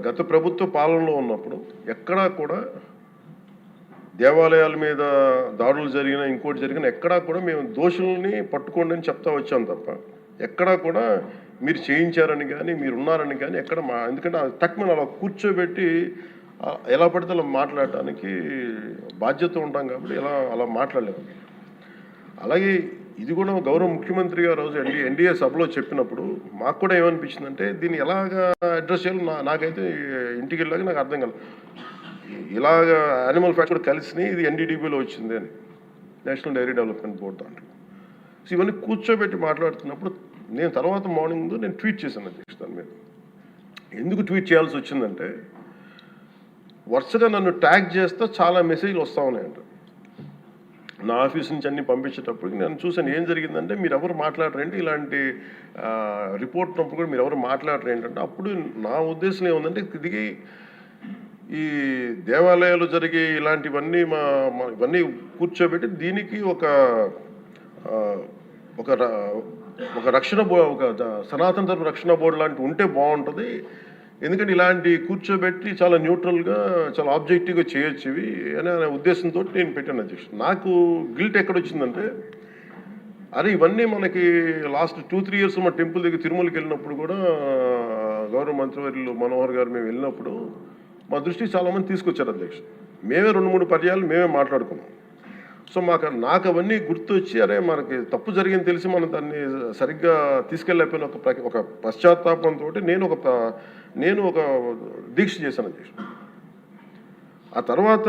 గత ప్రభుత్వ పాలనలో ఉన్నప్పుడు ఎక్కడా కూడా దేవాలయాల మీద దాడులు జరిగిన ఇంకోటి జరిగిన ఎక్కడా కూడా మేము దోషుల్ని పట్టుకోండి అని చెప్తా వచ్చాం తప్ప ఎక్కడా కూడా మీరు చేయించారని కానీ మీరు ఉన్నారని కానీ ఎక్కడ ఎందుకంటే తక్కువ అలా కూర్చోబెట్టి ఎలా పడితే అలా మాట్లాడటానికి బాధ్యత ఉంటాం కాబట్టి అలా మాట్లాడలేము. అలాగే ఇది కూడా గౌరవ ముఖ్యమంత్రి గారు రోజు ఎన్డీఏ సభలో చెప్పినప్పుడు మాకు కూడా ఏమనిపించిందంటే దీన్ని ఎలాగా అడ్రస్ చేయాలో నాకైతే ఇంటికి వెళ్ళాక నాకు అర్థం కాదు. ఇలాగ యానిమల్ ఫ్యాక్ట్ కూడా కలిసి ఇది ఎన్డీడీబీలో వచ్చింది అని నేషనల్ డైరీ డెవలప్మెంట్ బోర్డు దాంట్లో. సో ఇవన్నీ కూర్చోబెట్టి మాట్లాడుతున్నప్పుడు నేను తర్వాత మార్నింగ్ నేను ట్వీట్ చేశాను అధ్యక్ష. దాని మీద ఎందుకు ట్వీట్ చేయాల్సి వచ్చిందంటే వరుసగా నన్ను ట్యాగ్ చేస్తే చాలా మెసేజ్లు వస్తూ ఉన్నాయంట. నా ఆఫీస్ నుంచి అన్ని పంపించేటప్పటికి నేను చూసాను ఏం జరిగిందంటే మీరు ఎవరు మాట్లాడరేంటి ఇలాంటి రిపోర్ట్ ఉన్నప్పుడు కూడా మీరు ఎవరు మాట్లాడరు ఏంటంటే అప్పుడు నా ఉద్దేశం ఏముందంటే తిరిగి ఈ దేవాలయాలు జరిగే ఇలాంటివన్నీ ఇవన్నీ కూర్చోబెట్టి దీనికి ఒక రక్షణ ఒక సనాతన ధర్మ రక్షణ బోర్డు లాంటి ఉంటే బాగుంటుంది. ఎందుకంటే ఇలాంటి కూర్చోబెట్టి చాలా న్యూట్రల్గా చాలా ఆబ్జెక్టివ్గా చేయొచ్చు ఇవి అనే ఉద్దేశంతో నేను పెట్టాను అధ్యక్ష. నాకు గిల్ట్ ఎక్కడొచ్చిందంటే అరే ఇవన్నీ మనకి లాస్ట్ 2-3 years మా టెంపుల్ దగ్గర తిరుమలకి వెళ్ళినప్పుడు కూడా గౌరవ మంత్రివర్యులు మనోహర్ గారు మేము వెళ్ళినప్పుడు మా దృష్టికి చాలామంది తీసుకొచ్చారు అధ్యక్ష. మేమే 2-3 పర్యాలు మేమే మాట్లాడుకున్నాం. సో నాకు అవన్నీ గుర్తొచ్చి అరే మనకి తప్పు జరిగింది తెలిసి మనం దాన్ని సరిగ్గా తీసుకెళ్ళకపోయిన ఒక పశ్చాత్తాపంతో నేను ఒక దీక్ష చేశాను అధ్యక్ష. ఆ తర్వాత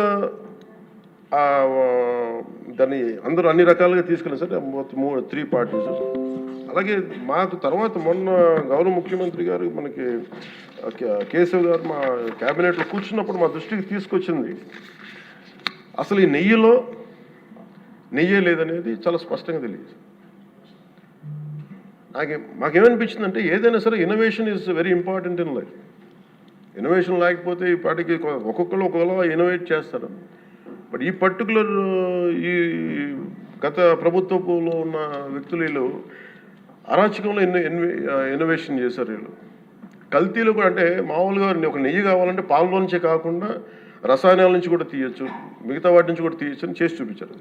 దాన్ని అందరూ అన్ని రకాలుగా తీసుకెళ్ళారు సార్ 3 parties. అలాగే మాకు తర్వాత మొన్న గౌరవ ముఖ్యమంత్రి గారు మనకి కేశవ్ గారు మా క్యాబినెట్లో కూర్చున్నప్పుడు మా దృష్టికి తీసుకొచ్చింది అసలు ఈ నెయ్యే లేదనేది చాలా స్పష్టంగా తెలియదు. మాకేమనిపించిందంటే ఏదైనా సరే innovation is very important in life. Innovation లేకపోతే ఈ పాటికి ఒక్కొక్కరు ఒకలా ఇన్నోవేట్ చేస్తారు. బట్ ఈ పర్టికులర్ ఈ గత ప్రభుత్వంలో ఉన్న వ్యక్తులు వీళ్ళు అరాచకంలో ఇన్నోవేషన్ చేశారు. వీళ్ళు కల్తీలు కూడా అంటే మామూలుగా ఒక నెయ్యి కావాలంటే పాలలో నుంచే కాకుండా రసాయనాల నుంచి కూడా తీయచ్చు, మిగతా వాటి నుంచి కూడా తీయచ్చు అని చేసి చూపించారు.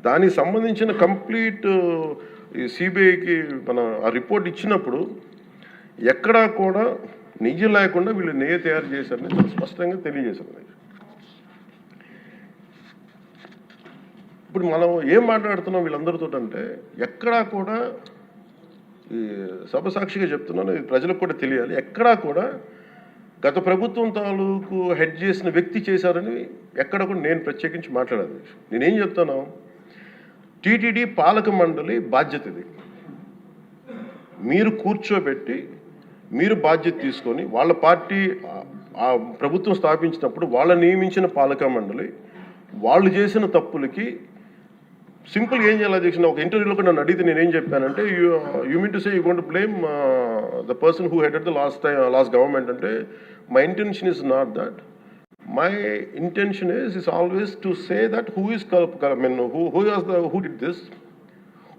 దానికి సంబంధించిన కంప్లీట్ ఈ సిబిఐకి మన ఆ రిపోర్ట్ ఇచ్చినప్పుడు ఎక్కడా కూడా నెయ్యి లేకుండా వీళ్ళు నెయ్యి తయారు చేశారని చాలా స్పష్టంగా తెలియజేశారు. ఇప్పుడు మనం ఏం మాట్లాడుతున్నాం వీళ్ళందరితో అంటే ఎక్కడా కూడా ఈ సభ సాక్షిగా చెప్తున్నాను, ఇది ప్రజలకు కూడా తెలియాలి, ఎక్కడా కూడా గత ప్రభుత్వం తాలూకు హెడ్ చేసిన వ్యక్తి చేశారని ఎక్కడ కూడా నేను ప్రత్యేకించి మాట్లాడాలి. నేనేం చెప్తాను, టీటీడీ పాలక మండలి బాధ్యత ఇది. మీరు కూర్చోబెట్టి మీరు బాధ్యత తీసుకొని వాళ్ళ పార్టీ ఆ ప్రభుత్వం స్థాపించినప్పుడు వాళ్ళ నియమించిన పాలక మండలి వాళ్ళు చేసిన తప్పులకి సింపుల్ ఏం చేయాలి అధ్యక్ష. ఒక ఇంటర్వ్యూలో కూడా నన్ను అడిగితే నేనేం చెప్పానంటే you mean to say you going to blame the person who headed the last government అంటే my intention is not that. My intention is always to say that who did this,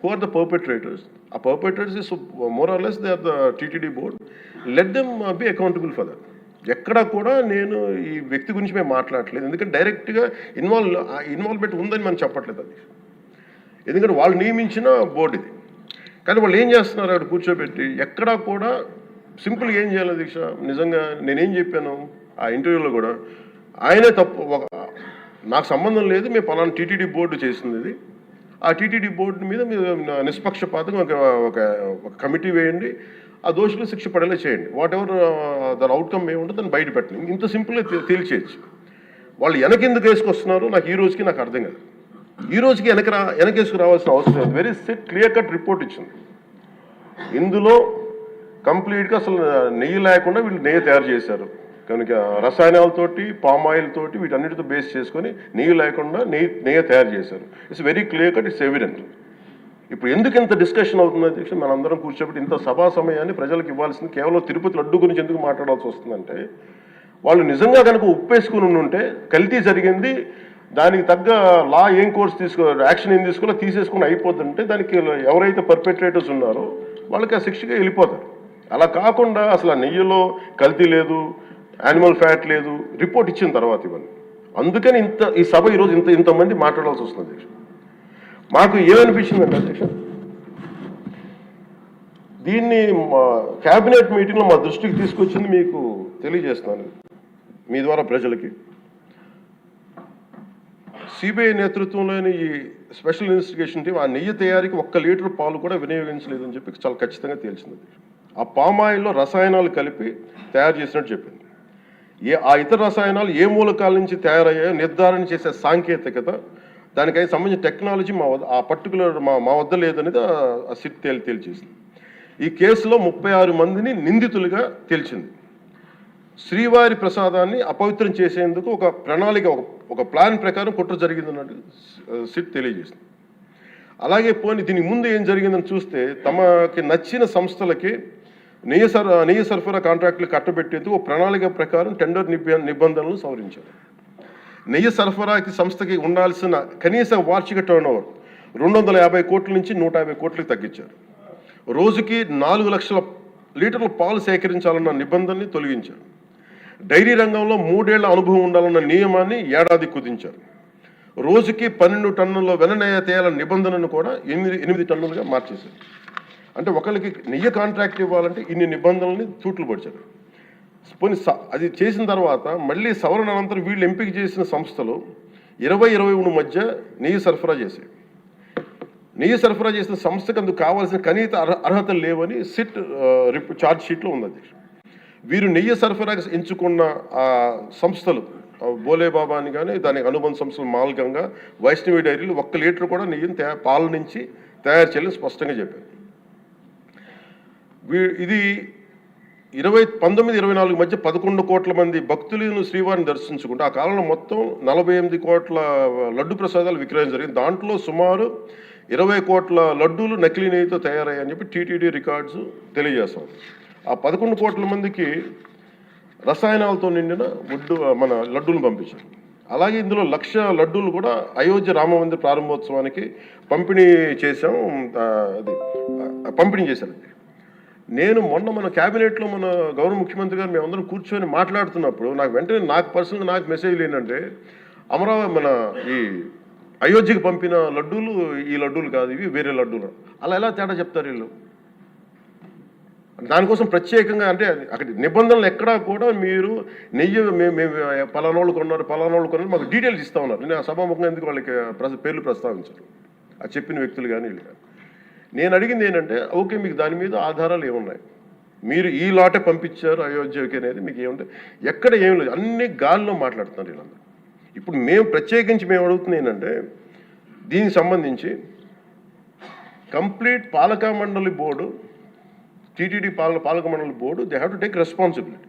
who are the perpetrators. A perpetrators is more or less they are the TTD board. Let them be accountable for that. ఎక్కడ కూడా నేను ఈ వ్యక్తి గురించి మేము మాట్లాడలేదు, ఎందుకంటే డైరెక్ట్గా ఇన్వాల్వ్మెంట్ ఉందని మనం చెప్పట్లేదు. అది ఎందుకంటే వాళ్ళు నియమించిన బోర్డు ఇది. కానీ వాళ్ళు ఏం చేస్తున్నారు అక్కడ కూర్చోబెట్టి ఎక్కడా కూడా సింపుల్గా ఏం చేయాలి దీక్ష. నిజంగా నేనేం చెప్పాను ఆ ఇంటర్వ్యూలో కూడా, ఆయనే తప్పు, నాకు సంబంధం లేదు, మేము పలానా టీటీడీ బోర్డు చేసింది ఇది, ఆ టీటీడీ బోర్డు మీద మీరు నిష్పక్షపాతంగా ఒక కమిటీ వేయండి, ఆ దోషులు శిక్ష పడేలా చేయండి, వాట్ ఎవర్ దాని అవుట్కమ్ ఏముంటుందో దాన్ని బయట పెట్టండి, ఇంత సింపుల్గా తేల్చేయచ్చు. వాళ్ళు వెనకెందుకు వేసుకొస్తున్నారు నాకు ఈ రోజుకి నాకు అర్థం కాదు. ఈ రోజుకి వెనకేసుకు రావాల్సిన అవసరం లేదు. వెరీ క్లియర్ కట్ రిపోర్ట్ ఇచ్చింది. ఇందులో కంప్లీట్గా అసలు నెయ్యి లేకుండా వీళ్ళు నెయ్యి తయారు చేశారు కనుక రసాయనాలతోటి పామ్ ఆయిల్ తోటి వీటన్నిటితో బేస్ చేసుకొని నెయ్యి లేకుండా నెయ్యి తయారు చేశారు. It's very clear cut, it's evident. ఇప్పుడు ఎందుకు ఇంత డిస్కషన్ అవుతుంది అధ్యక్ష, మనందరం కూర్చోబెట్టి ఇంత సభా సమయాన్ని ప్రజలకు ఇవ్వాల్సింది కేవలం తిరుపతి లడ్డు గురించి ఎందుకు మాట్లాడాల్సి వస్తుందంటే, వాళ్ళు నిజంగా కనుక ఉప్పేసుకుని ఉంటే కల్తీ జరిగింది, దానికి తగ్గ లా ఏం కోర్స్ యాక్షన్ ఏం తీసుకోవాలో తీసేసుకుని అయిపోతుంటే దానికి ఎవరైతే పర్పెట్రేటర్స్ ఉన్నారో వాళ్ళకి ఆ శిక్షగా వెళ్ళిపోతారు. అలా కాకుండా అసలు ఆ నెయ్యిలో కల్తీ లేదు, యానిమల్ ఫ్యాట్ లేదు, రిపోర్ట్ ఇచ్చిన తర్వాత ఇవన్నీ. అందుకని ఈ సభ ఈరోజు ఇంతమంది మాట్లాడాల్సి వస్తుంది అధ్యక్ష. మాకు ఏమనిపించిందంటే అధ్యక్ష, దీన్ని క్యాబినెట్ మీటింగ్లో మా దృష్టికి తీసుకొచ్చింది మీకు తెలియజేస్తున్నాను మీ ద్వారా ప్రజలకి. సిబిఐ నేతృత్వంలోని ఈ స్పెషల్ ఇన్వెస్టిగేషన్ టీం ఆ నెయ్యి తయారీకి 1 లీటర్ పాలు కూడా వినియోగించలేదని చెప్పి చాలా ఖచ్చితంగా తేల్చింది. ఆ పామాయిల్లో రసాయనాలు కలిపి తయారు చేసినట్టు చెప్పింది. ఆ ఇతర రసాయనాలు ఏ మూలకాల నుంచి తయారయ్యాయో నిర్ధారణ చేసే సాంకేతికత, దానికై సంబంధించిన టెక్నాలజీ ఆ పర్టికులర్ మా వద్ద లేదనేది ఆ సిట్ తేల్చేసింది. ఈ కేసులో 36 మందిని నిందితులుగా తేల్చింది. శ్రీవారి ప్రసాదాన్ని అపవిత్రం చేసేందుకు ఒక ప్రణాళిక, ఒక ప్లాన్ ప్రకారం కుట్ర జరిగిందన్నట్టు సిట్ తెలియజేసింది. అలాగే దీనికి ముందు ఏం జరిగిందని చూస్తే, తమకి నచ్చిన సంస్థలకి నెయ్యి సరఫరా కాంట్రాక్టులు కట్టబెట్టేందుకు ఒక ప్రణాళిక ప్రకారం టెండర్ నిబంధనలు సవరించారు. నెయ్యి సరఫరాకి సంస్థకి ఉండాల్సిన కనీస వార్షిక టర్నోవర్ 250 కోట్ల నుంచి 150 కోట్లకు తగ్గించారు. రోజుకి 4 లక్షల లీటర్ల పాలు సేకరించాలన్న నిబంధనని తొలగించారు. డైరీ రంగంలో 3 ఏళ్ల అనుభవం ఉండాలన్న నియమాన్ని ఏడాది కుదించారు. రోజుకి 12 టన్నుల వెన్నెయ్య తేయాలన్న నిబంధనను కూడా 8 టన్నులుగా మార్చేశారు. అంటే ఒకరికి నెయ్యి కాంట్రాక్ట్ ఇవ్వాలంటే ఇన్ని నిబంధనల్ని తూట్లు పడిచారు. అది చేసిన తర్వాత మళ్ళీ సవరణ అనంతరం వీళ్ళు ఎంపిక చేసిన సంస్థలు 20-23 మధ్య నెయ్యి సరఫరా చేశాయి. నెయ్యి సరఫరా చేసిన సంస్థకు అందుకు కావాల్సిన కనీస అర్హతలు లేవని సిట్ ఛార్జ్ షీట్లో ఉంది. వీరు నెయ్యి సరఫరాకి ఎంచుకున్న సంస్థలు బోలేబాబా అని కానీ దానికి అనుబంధ సంస్థలు మాల్గంగా, వైష్ణవి డైరీలు 1 లీటర్ కూడా నెయ్యిని పాల నుంచి తయారు చేయాలని స్పష్టంగా చెప్పారు. ఇది 1924 మధ్య 11 కోట్ల మంది భక్తులను శ్రీవారిని దర్శించుకుంటే ఆ కాలంలో మొత్తం 48 కోట్ల లడ్డు ప్రసాదాలు విక్రయం జరిగింది. దాంట్లో సుమారు 20 కోట్ల లడ్డూలు నకిలీ నెయ్యితో తయారయ్యాయని చెప్పి టీటీడీ రికార్డ్స్ తెలియజేస్తాం. ఆ 11 కోట్ల మందికి రసాయనాలతో నిండిన మన లడ్డూలు పంపించారు. అలాగే ఇందులో 1,00,000 లడ్డూలు కూడా అయోధ్య రామ మందిర ప్రారంభోత్సవానికి పంపిణీ చేశాం. పంపిణీ చేశారు. నేను మొన్న మన క్యాబినెట్లో మన గౌరవ ముఖ్యమంత్రి గారు మేమందరం కూర్చొని మాట్లాడుతున్నప్పుడు నాకు పర్సనల్గా నాకు మెసేజ్లు ఏంటంటే, అమరావతి మన ఈ అయోధ్యకి పంపిన లడ్డూలు ఈ లడ్డూలు కాదు, ఇవి వేరే లడ్డూలు. అలా ఎలా తేడా చెప్తారు వీళ్ళు? దానికోసం ప్రత్యేకంగా అంటే అక్కడ నిబంధనలు ఎక్కడా కూడా మీరు నెయ్యి మేము పలానోళ్ళు కొన్నారు మాకు డీటెయిల్స్ ఇస్తూ ఉన్నారు. నేను ఆ సభాముఖంగా ఎందుకు వాళ్ళకి పేర్లు ప్రస్తావించారు ఆ చెప్పిన వ్యక్తులు కానీ వీళ్ళు కానీ. నేను అడిగింది ఏంటంటే, ఓకే మీకు దాని మీద ఆధారాలు ఏమున్నాయి, మీరు ఈ లాటే పంపించారు అయోధ్యకి అనేది మీకు ఏముంటాయి? ఎక్కడ ఏం లేదు, అన్ని గాల్లో మాట్లాడుతున్నారు వీళ్ళందరూ. ఇప్పుడు ప్రత్యేకించి మేము అడుగుతుంది ఏంటంటే, దీనికి సంబంధించి కంప్లీట్ పాలక మండలి బోర్డు, టీటీడీ పాలక మండలి board, they have to take responsibility.